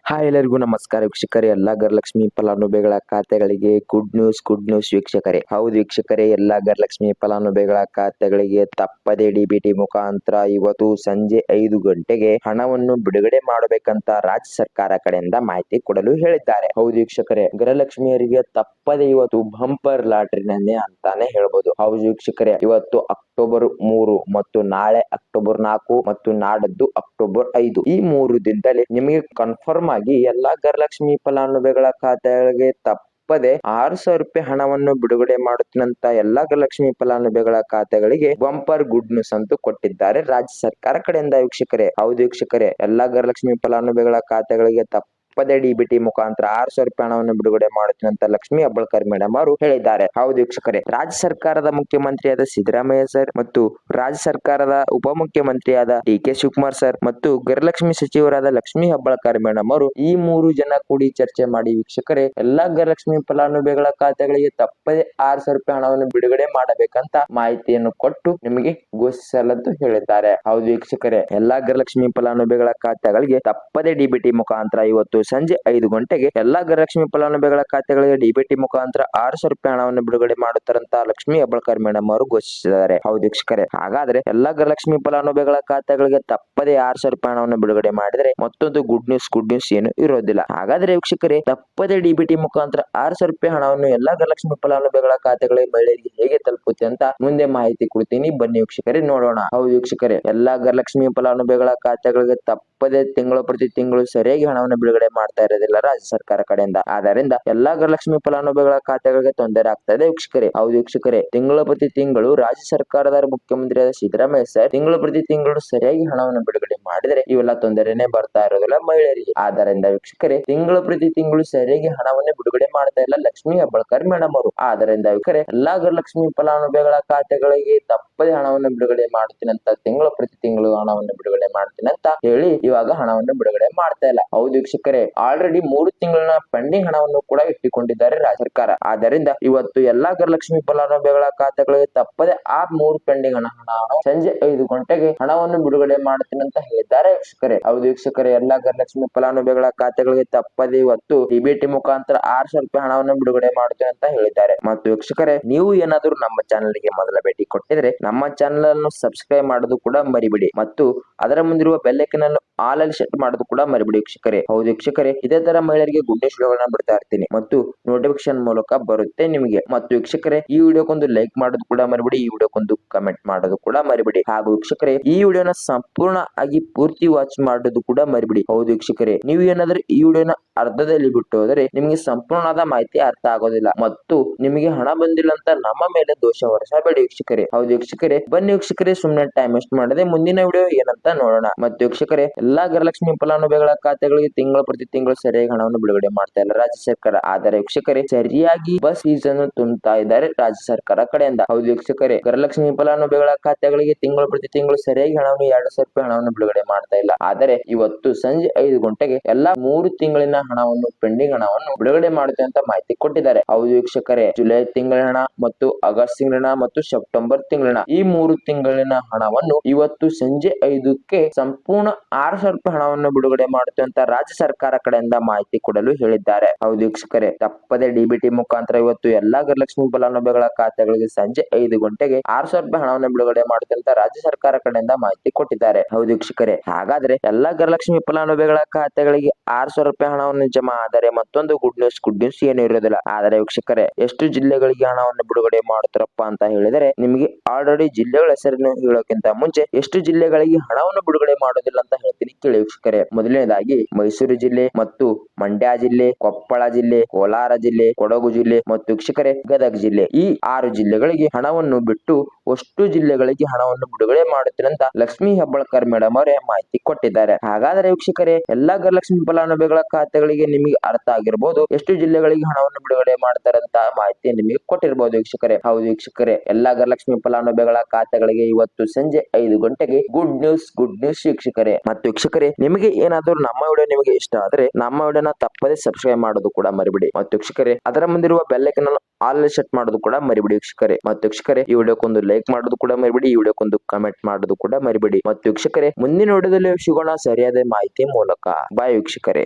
Hi ಎಲ್ಲರಿಗೂ ನಮಸ್ಕಾರ ವೀಕ್ಷಕರೇ. ಎಲ್ಲಾ ಗೃಹಲಕ್ಷ್ಮಿ ಫಲಾನುಭವಿಗಳ ಖಾತೆಗಳಿಗೆ ಗುಡ್ ನ್ಯೂಸ್ ವೀಕ್ಷಕರೇ. ಹೌದು ವೀಕ್ಷಕರೇ, ಎಲ್ಲಾ ಗೃಹಲಕ್ಷ್ಮಿ ಫಲಾನುಭವಿಗಳ ಖಾತೆಗಳಿಗೆ ತಪ್ಪದೆ ಡಿಬಿಟಿ ಮುಖಾಂತರ ಇವತ್ತು ಸಂಜೆ 5 ಗಂಟೆಗೆ ಹಣವನ್ನು ಬಿಡುಗಡೆ ಮಾಡಬೇಕಂತ ರಾಜ್ಯ ಸರ್ಕಾರ ಕಡೆಯಿಂದ ಮಾಹಿತಿ ಕೊಡಲು ಹೇಳಿದ್ದಾರೆ. ಹೌದು ವೀಕ್ಷಕರೇ, ಗೃಹಲಕ್ಷ್ಮಿಯರಿಗೆ ತಪ್ಪದೆ ಇವತ್ತು ಬಂಪರ್ ಲಾಟರಿನೇ ಅಂತಾನೆ ಹೇಳ್ಬೋದು. ಹೌದು ವೀಕ್ಷಕರೇ, ಇವತ್ತು ಅಕ್ಟೋಬರ್ 3 ಮತ್ತು ನಾಳೆ ಅಕ್ಟೋಬರ್ 4 ಮತ್ತು ನಾಡದ್ದು ಅಕ್ಟೋಬರ್ 5 ಈ 3 ದಿನದಲ್ಲಿ ನಿಮಗೆ ಕನ್ಫರ್ಮ್ ಆಗಿ ಎಲ್ಲಾ ಗೃಹಲಕ್ಷ್ಮಿ ಫಲಾನುಭವಿಗಳ ಖಾತೆಗಳಿಗೆ ತಪ್ಪದೆ 6,000 ರೂಪಾಯಿ ಹಣವನ್ನು ಬಿಡುಗಡೆ ಮಾಡುತ್ತಿನಂತ ಎಲ್ಲಾ ಗೃಹಲಕ್ಷ್ಮಿ ಫಲಾನುಭವಿಗಳ ಖಾತೆಗಳಿಗೆ ಬಂಪರ್ ಗುಡ್ ನ್ಯೂಸ್ ಅಂತೂ ಕೊಟ್ಟಿದ್ದಾರೆ ರಾಜ್ಯ ಸರ್ಕಾರ ಕಡೆಯಿಂದ ವೀಕ್ಷಕರೇ. ಹೌದು ವೀಕ್ಷಕರೇ, ಎಲ್ಲಾ ಗೃಹಲಕ್ಷ್ಮಿ ಫಲಾನುಭವಿಗಳ ಖಾತೆಗಳಿಗೆ ತಪ್ಪದೆ ಡಿಬಿಟಿ ಮುಖಾಂತರ 6,000 ರೂಪಾಯಿ ಹಣವನ್ನು ಬಿಡುಗಡೆ ಮಾಡುತ್ತಿನಂತ ಲಕ್ಷ್ಮಿ ಹೆಬ್ಬಾಳ್ಕರ್ ಮೇಡಮ್ ಅವರು ಹೇಳಿದ್ದಾರೆ. ಹೌದು ವೀಕ್ಷಕರೇ, ರಾಜ್ಯ ಸರ್ಕಾರದ ಮುಖ್ಯಮಂತ್ರಿಯಾದ ಸಿದ್ದರಾಮಯ್ಯ ಸರ್ ಮತ್ತು ರಾಜ್ಯ ಸರ್ಕಾರದ ಉಪಮುಖ್ಯಮಂತ್ರಿಯಾದ ಡಿ.ಕೆ. ಶಿವಕುಮಾರ್ ಸರ್ ಮತ್ತು ಗೃಹಲಕ್ಷ್ಮಿ ಸಚಿವರಾದ ಲಕ್ಷ್ಮಿ ಹೆಬ್ಬಾಳ್ಕರ್ ಮೇಡಮ್ ಅವರು ಈ 3 ಜನ ಕೂಡಿ ಚರ್ಚೆ ಮಾಡಿ ವೀಕ್ಷಕರೇ ಎಲ್ಲಾ ಗೃಹಲಕ್ಷ್ಮಿ ಫಲಾನುಭವಿಗಳ ಖಾತೆಗಳಿಗೆ ತಪ್ಪದೆ 6,000 ರೂಪಾಯಿ ಹಣವನ್ನು ಬಿಡುಗಡೆ ಮಾಡಬೇಕಂತ ಮಾಹಿತಿಯನ್ನು ಕೊಟ್ಟು ನಿಮಗೆ ಘೋಷಿಸಲೆಂದು ಹೇಳಿದ್ದಾರೆ. ಹೌದು ವೀಕ್ಷಕರೇ, ಎಲ್ಲಾ ಗೃಹಲಕ್ಷ್ಮಿ ಫಲಾನುಭವಿಗಳ ಖಾತೆಗಳಿಗೆ ತಪ್ಪದೆ ಡಿಬಿಟಿ ಮುಖಾಂತರ ಇವತ್ತು ಸಂಜೆ 5 ಗಂಟೆಗೆ ಎಲ್ಲಾ ಗೃಹಲಕ್ಷ್ಮಿ ಫಲಾನುಭವಿಗಳ ಖಾತೆಗಳಿಗೆ ಡಿಬಿಟಿ ಮುಖಾಂತರ 6,000 ರೂಪಾಯಿ ಹಣವನ್ನು ಬಿಡುಗಡೆ ಮಾಡುತ್ತಾರಂತ ಲಕ್ಷ್ಮಿ ಹೆಬ್ಬಾಳ್ಕರ್ ಮೇಡಮ್ ಅವರು ಘೋಷಿಸಿದ್ದಾರೆ. ಹೌದು ವೀಕ್ಷಕರೇ, ಹಾಗಾದ್ರೆ ಎಲ್ಲಾ ಗೃಹಲಕ್ಷ್ಮಿ ಫಲಾನುಭವಿಗಳ ಖಾತೆಗಳಿಗೆ ತಪ್ಪದೆ 6,000 ರೂಪಾಯಿ ಹಣವನ್ನು ಬಿಡುಗಡೆ ಮಾಡಿದರೆ ಮತ್ತೊಂದು ಗುಡ್ ನ್ಯೂಸ್ ಏನು ಇರೋದಿಲ್ಲ. ಹಾಗಾದ್ರೆ ವೀಕ್ಷಕರೇ, ತಪ್ಪದೆ ಡಿಬಿಟಿ ಮುಖಾಂತರ 6,000 ರೂಪಾಯಿ ಹಣವನ್ನು ಎಲ್ಲಾ ಗೃಹಲಕ್ಷ್ಮಿ ಫಲಾನುಭವಿಗಳ ಖಾತೆಗಳಿಗೆ ಮಹಿಳೆಯರಿಗೆ ಹೇಗೆ ತಲುಪುತ್ತೆ ಅಂತ ಮುಂದೆ ಮಾಹಿತಿ ಕೊಡ್ತೀನಿ, ಬನ್ನಿ ವೀಕ್ಷಕರೇ ನೋಡೋಣ. ಹೌದು ವೀಕ್ಷಕರೇ, ಎಲ್ಲಾ ಗೃಹಲಕ್ಷ್ಮಿ ಫಲಾನುಭವಿಗಳ ಖಾತೆಗಳಿಗೆ ತಪ್ಪದೆ ತಿಂಗಳು ಪ್ರತಿ ತಿಂಗಳು ಸರಿಯಾಗಿ ಹಣವನ್ನು ಬಿಡುಗಡೆ ಮಾಡ್ತಾ ಇರೋದಿಲ್ಲ ರಾಜ್ಯ ಸರ್ಕಾರ ಕಡೆಯಿಂದ. ಆದ್ದರಿಂದ ಎಲ್ಲಾ ಗೃಹಲಕ್ಷ್ಮಿ ಫಲಾನುಭವಿಗಳ ಖಾತೆಗಳಿಗೆ ತೊಂದರೆ ಆಗ್ತಾ ಇದೆ ವೀಕ್ಷಕರೇ. ಹೌದು ವೀಕ್ಷಕರೇ, ತಿಂಗಳು ಪ್ರತಿ ತಿಂಗಳು ರಾಜ್ಯ ಸರ್ಕಾರದ ಮುಖ್ಯಮಂತ್ರಿಯಾದ ಸಿದ್ದರಾಮಯ್ಯ ಸರ್ ತಿಂಗಳು ಪ್ರತಿ ತಿಂಗಳು ಸರಿಯಾಗಿ ಹಣವನ್ನು ಬಿಡುಗಡೆ ಮಾಡಿದರೆ ಇವೆಲ್ಲ ತೊಂದರೆನೇ ಬರ್ತಾ ಇರೋದಿಲ್ಲ ಮಹಿಳೆಯರಿಗೆ. ಆದ್ದರಿಂದ ವೀಕ್ಷಕರೇ, ತಿಂಗಳು ಪ್ರತಿ ತಿಂಗಳು ಸರಿಯಾಗಿ ಹಣವನ್ನೇ ಬಿಡುಗಡೆ ಮಾಡ್ತಾ ಇಲ್ಲ ಲಕ್ಷ್ಮಿ ಹೆಬ್ಬಾಳ್ಕರ್ ಮೇಡಮ್ ಅವರು. ಆದ್ದರಿಂದ ವೀಕ್ಷಕರೇ, ಎಲ್ಲಾ ಗೃಹಲಕ್ಷ್ಮಿ ಫಲಾನುಭವಿಗಳ ಖಾತೆಗಳಿಗೆ ತಪ್ಪದೆ ಹಣವನ್ನು ಬಿಡುಗಡೆ ಮಾಡ್ತೀನಿ ಅಂತ ತಿಂಗಳು ಪ್ರತಿ ತಿಂಗಳು ಹಣವನ್ನು ಬಿಡುಗಡೆ ಮಾಡ್ತೀನಿ ಅಂತ ಹೇಳಿ ಇವಾಗ ಹಣವನ್ನು ಬಿಡುಗಡೆ ಮಾಡ್ತಾ ಇಲ್ಲ. ಹೌದು ವೀಕ್ಷಕರೇ, ಆಲ್ರೆಡಿ 3 ತಿಂಗಳಿನ ಪೆಂಡಿಂಗ್ ಹಣವನ್ನು ಕೂಡ ಇಟ್ಟುಕೊಂಡಿದ್ದಾರೆ ರಾಜ್ಯ ಸರ್ಕಾರ. ಆದ್ದರಿಂದ ಇವತ್ತು ಎಲ್ಲಾ ಗೃಹಲಕ್ಷ್ಮಿ ಫಲಾನುಭವಿಗಳ ಖಾತೆಗಳಿಗೆ ತಪ್ಪದೆ ಆ 3 ಪೆಂಡಿಂಗ್ ಹಣ ಸಂಜೆ 5 ಗಂಟೆಗೆ ಹಣವನ್ನು ಬಿಡುಗಡೆ ಮಾಡ್ತೀನಿ ಅಂತ ಹೇಳಿದ್ದಾರೆ ವೀಕ್ಷಕರೇ. ಹೌದು ವೀಕ್ಷಕರೇ, ಎಲ್ಲಾ ಗೃಹಲಕ್ಷ್ಮಿ ಫಲಾನುಭವಿಗಳ ಖಾತೆಗಳಿಗೆ ತಪ್ಪದೆ ಇವತ್ತು ಡಿಬಿಟಿ ಮುಖಾಂತರ 6,000 ರೂಪಾಯಿ ಹಣವನ್ನು ಬಿಡುಗಡೆ ಮಾಡುತ್ತೇವೆ ಅಂತ ಹೇಳಿದ್ದಾರೆ. ಮತ್ತು ವೀಕ್ಷಕರೇ, ನೀವು ಏನಾದರೂ ನಮ್ಮ ಚಾನೆಲ್ ಗೆ ಮೊದಲ ಭೇಟಿ ಕೊಟ್ಟಿದ್ರೆ ನಮ್ಮ ಚಾನೆಲ್ ಅನ್ನು ಸಬ್ಸ್ಕ್ರೈಬ್ ಮಾಡೋದು ಕೂಡ ಮರಿಬಿಡಿ ಮತ್ತು ಅದರ ಮುಂದಿರುವ ಬೆಲ್ ಐಕಾನ್ ಅನ್ನು ಆಲ್ ಅಲ್ಲಿ ಸೆಟ್ ಮಾಡೋದು ಕೂಡ ಮರಿಬಿಡಿ ವೀಕ್ಷಕರೇ. ಹೌದು ವೀಕ್ಷಕರೇ, ಇದೇ ತರ ಮಹಿಳೆಯರಿಗೆ ಗುಡ್ ನ್ಯೂಸ್ ವಿಡಿಯೋಗಳನ್ನ ಬಿಡ್ತಾ ಇರ್ತೀನಿ ಮತ್ತು ನೋಟಿಫಿಕೇಶನ್ ಮೂಲಕ ಬರುತ್ತೆ ನಿಮಗೆ. ಮತ್ತು ವೀಕ್ಷಕರೇ, ಈ ವಿಡಿಯೋಕ್ಕೊಂದು ಲೈಕ್ ಮಾಡೋದು ಕೂಡ ಮರಿಬಿಡಿ, ಈ ವಿಡಿಯೋಕ್ಕೊಂದು ಕಮೆಂಟ್ ಮಾಡೋದು ಕೂಡ ಮರಿಬಿಡಿ. ಹಾಗೂ ವೀಕ್ಷಕರೇ, ಈ ವಿಡಿಯೋನ ಸಂಪೂರ್ಣ ಆಗಿ ಪೂರ್ತಿ ವಾಚ್ ಮಾಡೋದು ಕೂಡ ಮರಿಬಿಡಿ. ಹೌದು ವೀಕ್ಷಕರೇ, ನೀವು ಏನಾದ್ರೂ ಈ ವಿಡಿಯೋನ ಅರ್ಧದಲ್ಲಿ ಬಿಟ್ಟು ಹೋದರೆ ನಿಮಗೆ ಸಂಪೂರ್ಣವಾದ ಮಾಹಿತಿ ಅರ್ಥ ಆಗೋದಿಲ್ಲ ಮತ್ತು ನಿಮಗೆ ಹಣ ಬಂದಿಲ್ಲ ಅಂತ ನಮ್ಮ ಮೇಲೆ ದೋಷ ಹೊರಿಸಬೇಡಿ ವೀಕ್ಷಕರೇ. ಹೌದು ವೀಕ್ಷಕರೇ, ಬನ್ನಿ ವೀಕ್ಷಕರೇ, ಸುಮ್ಮನೆ ಟೈಮ್ ವೇಸ್ಟ್ ಮಾಡದೆ ಮುಂದಿನ ವಿಡಿಯೋ ಏನಂತ ನೋಡೋಣ. ಮತ್ತು ವೀಕ್ಷಕರೇ, ಎಲ್ಲಾ ಗೃಹಲಕ್ಷ್ಮಿ ಫಲಾನುಭವಿಗಳ ಖಾತೆಗಳಿಗೆ ತಿಂಗಳು ಪ್ರತಿ ತಿಂಗಳು ಸರಿಯಾಗಿ ಹಣವನ್ನು ಬಿಡುಗಡೆ ಮಾಡ್ತಾ ಇಲ್ಲ ರಾಜ್ಯ ಸರ್ಕಾರ. ಆದರೆ ವೀಕ್ಷಕರೇ, ಸರಿಯಾಗಿ ಬಸ್ ಫೀಸ್ ಅನ್ನು ತುಂಬುತ್ತಾ ಇದ್ದಾರೆ ರಾಜ್ಯ ಸರ್ಕಾರ ಕಡೆಯಿಂದ. ಹೌದು ವೀಕ್ಷಕರೇ, ಗೃಹಲಕ್ಷ್ಮಿ ಫಲಾನುಭವಿಗಳ ಖಾತೆಗಳಿಗೆ ತಿಂಗಳು ಪ್ರತಿ ತಿಂಗಳು ಸರಿಯಾಗಿ ಹಣವನ್ನು 2,000 ರೂಪಾಯಿ ಹಣವನ್ನು ಬಿಡುಗಡೆ ಮಾಡ್ತಾ ಇಲ್ಲ. ಆದರೆ ಇವತ್ತು ಸಂಜೆ 5 ಗಂಟೆಗೆ ಎಲ್ಲಾ 3 ತಿಂಗಳಿನ ಹಣವನ್ನು ಪೆಂಡಿಂಗ್ ಹಣವನ್ನು ಬಿಡುಗಡೆ ಮಾಡುತ್ತೆ ಅಂತ ಮಾಹಿತಿ ಕೊಟ್ಟಿದ್ದಾರೆ. ಹೌದು ವೀಕ್ಷಕರೇ, ಜುಲೈ ತಿಂಗಳ ಹಣ ಮತ್ತು ಆಗಸ್ಟ್ ತಿಂಗಳ ಹಣ ಮತ್ತು ಸೆಪ್ಟೆಂಬರ್ ತಿಂಗಳ ಈ 3 ತಿಂಗಳಿನ ಹಣವನ್ನು ಇವತ್ತು ಸಂಜೆ 5ಕ್ಕೆ ಸಂಪೂರ್ಣ 6,000 ರೂಪಾಯಿ ಹಣವನ್ನು ಬಿಡುಗಡೆ ಮಾಡುತ್ತೆ ಅಂತ ರಾಜ್ಯ ಸರ್ಕಾರ ಕಡೆಯಿಂದ ಮಾಹಿತಿ ಕೊಡಲು ಹೇಳಿದ್ದಾರೆ. ಹೌದು ವೀಕ್ಷಕರೇ, ತಪ್ಪದೆ ಡಿಬಿಟಿ ಮುಖಾಂತರ ಇವತ್ತು ಎಲ್ಲಾ ಗೃಹಲಕ್ಷ್ಮಿ ಫಲಾನುಭವಿಗಳ ಖಾತೆಗಳಿಗೆ ಸಂಜೆ 5 ಗಂಟೆಗೆ 6,000 ರೂಪಾಯಿ ಹಣವನ್ನು ಬಿಡುಗಡೆ ಮಾಡುತ್ತೆ ಅಂತ ರಾಜ್ಯ ಸರ್ಕಾರ ಕಡೆಯಿಂದ ಮಾಹಿತಿ ಕೊಟ್ಟಿದ್ದಾರೆ. ಹೌದು ವೀಕ್ಷಕರೇ, ಹಾಗಾದ್ರೆ ಎಲ್ಲಾ ಗೃಹಲಕ್ಷ್ಮಿ ಫಲಾನುಭವಿಗಳ ಖಾತೆಗಳಿಗೆ 6,000 ರೂಪಾಯಿ ಹಣವನ್ನು ಜಮಾ ಆದರೆ ಮತ್ತೊಂದು ಗುಡ್ ನ್ಯೂಸ್ ಏನು ಇರೋದಿಲ್ಲ. ಆದರೆ ವೀಕ್ಷಕರೇ, ಎಷ್ಟು ಜಿಲ್ಲೆಗಳಿಗೆ ಹಣವನ್ನು ಬಿಡುಗಡೆ ಮಾಡುತ್ತಾರಪ್ಪ ಅಂತ ಹೇಳಿದರೆ ನಿಮಗೆ ಆಲ್ರೆಡಿ ಜಿಲ್ಲೆಗಳ ಹೆಸರನ್ನು ಹೇಳೋಕ್ಕಿಂತ ಮುಂಚೆ ಎಷ್ಟು ಜಿಲ್ಲೆಗಳಿಗೆ ಹಣವನ್ನು ಬಿಡುಗಡೆ ಮಾಡೋದಿಲ್ಲ ಅಂತ ಹೇಳ್ತೀನಿ ಕೇಳಿ ವೀಕ್ಷಕರೇ. ಮೊದಲನೇದಾಗಿ ಮೈಸೂರು ಜಿಲ್ಲೆ ಮತ್ತು ಮಂಡ್ಯ ಜಿಲ್ಲೆ, ಕೊಪ್ಪಳ ಜಿಲ್ಲೆ, ಕೋಲಾರ ಜಿಲ್ಲೆ, ಕೊಡಗು ಜಿಲ್ಲೆ ಮತ್ತು ವೀಕ್ಷಕರೇ ಗದಗ ಜಿಲ್ಲೆ ಈ 6 ಜಿಲ್ಲೆಗಳಿಗೆ ಹಣವನ್ನು ಬಿಟ್ಟು ಅಷ್ಟು ಜಿಲ್ಲೆಗಳಿಗೆ ಹಣವನ್ನು ಬಿಡುಗಡೆ ಮಾಡುತ್ತೀನಿ ಅಂತ ಲಕ್ಷ್ಮಿ ಹೆಬ್ಬಾಳ್ಕರ್ ಮೇಡಮ್ ಅವರೇ ಮಾಹಿತಿ ಕೊಟ್ಟಿದ್ದಾರೆ. ಹಾಗಾದ್ರೆ ವೀಕ್ಷಕರೇ, ಎಲ್ಲಾ ಗೃಹಲಕ್ಷ್ಮಿ ಫಲಾನುಭವಿಗಳ ಖಾತೆಗಳಿಗೆ ನಿಮಗೆ ಅರ್ಥ ಆಗಿರಬಹುದು ಎಷ್ಟು ಜಿಲ್ಲೆಗಳಿಗೆ ಹಣವನ್ನು ಬಿಡುಗಡೆ ಮಾಡ್ತಾರೆ ಅಂತ ಮಾಹಿತಿ ನಿಮಗೆ ಕೊಟ್ಟಿರಬಹುದು ವೀಕ್ಷಕರೇ. ಹೌದು ವೀಕ್ಷಕರೇ, ಎಲ್ಲಾ ಗೃಹಲಕ್ಷ್ಮಿ ಫಲಾನುಭವಿಗಳ ಖಾತೆಗಳಿಗೆ ಇವತ್ತು ಸಂಜೆ 5 ಗಂಟೆಗೆ ಗುಡ್ ನ್ಯೂಸ್ ವೀಕ್ಷಕರೇ. ಮತ್ತು ವೀಕ್ಷಕರೇ, ನಿಮಗೆ ಏನಾದರೂ ನಮ್ಮ ವಿಡಿಯೋ ನಿಮಗೆ ಇಷ್ಟ ಆದ್ರೆ ನಮ್ಮ ವಿಡಿಯೋನ ತಪ್ಪದೆ ಸಬ್ಸ್ಕ್ರೈಬ್ ಮಾಡೋದು ಕೂಡ ಮರಿಬಿಡಿ ಮತ್ತು ವೀಕ್ಷಕರೇ ಅದರ ಮುಂದಿರುವ ಬೆಲ್ ಐಕಾನ್ ಅನ್ನು ಆಲ್ ಸೆಟ್ ಮಾಡೋದು ಕೂಡ ಮರಿಬಿಡಿ ವೀಕ್ಷಕರೇ. ಮತ್ತು ವೀಕ್ಷಕರೇ, ಈ ವಿಡಿಯೋಕ್ಕೊಂದು ಲೈಕ್ ಮಾಡೋದು ಕೂಡ ಮರಿಬಿಡಿ, ಈ ವಿಡಿಯೋಕ್ಕೊಂದು ಕಮೆಂಟ್ ಮಾಡೋದು ಕೂಡ ಮರಿಬಿಡಿ. ಮತ್ತು ವೀಕ್ಷಕರೇ, ಮುಂದಿನ ವಿಡಿಯೋದಲ್ಲಿ ಸಿಗೋಣ ಸರಿಯಾದ ಮಾಹಿತಿ ಮೂಲಕ. ಬಾಯ್ ವೀಕ್ಷಕರೇ.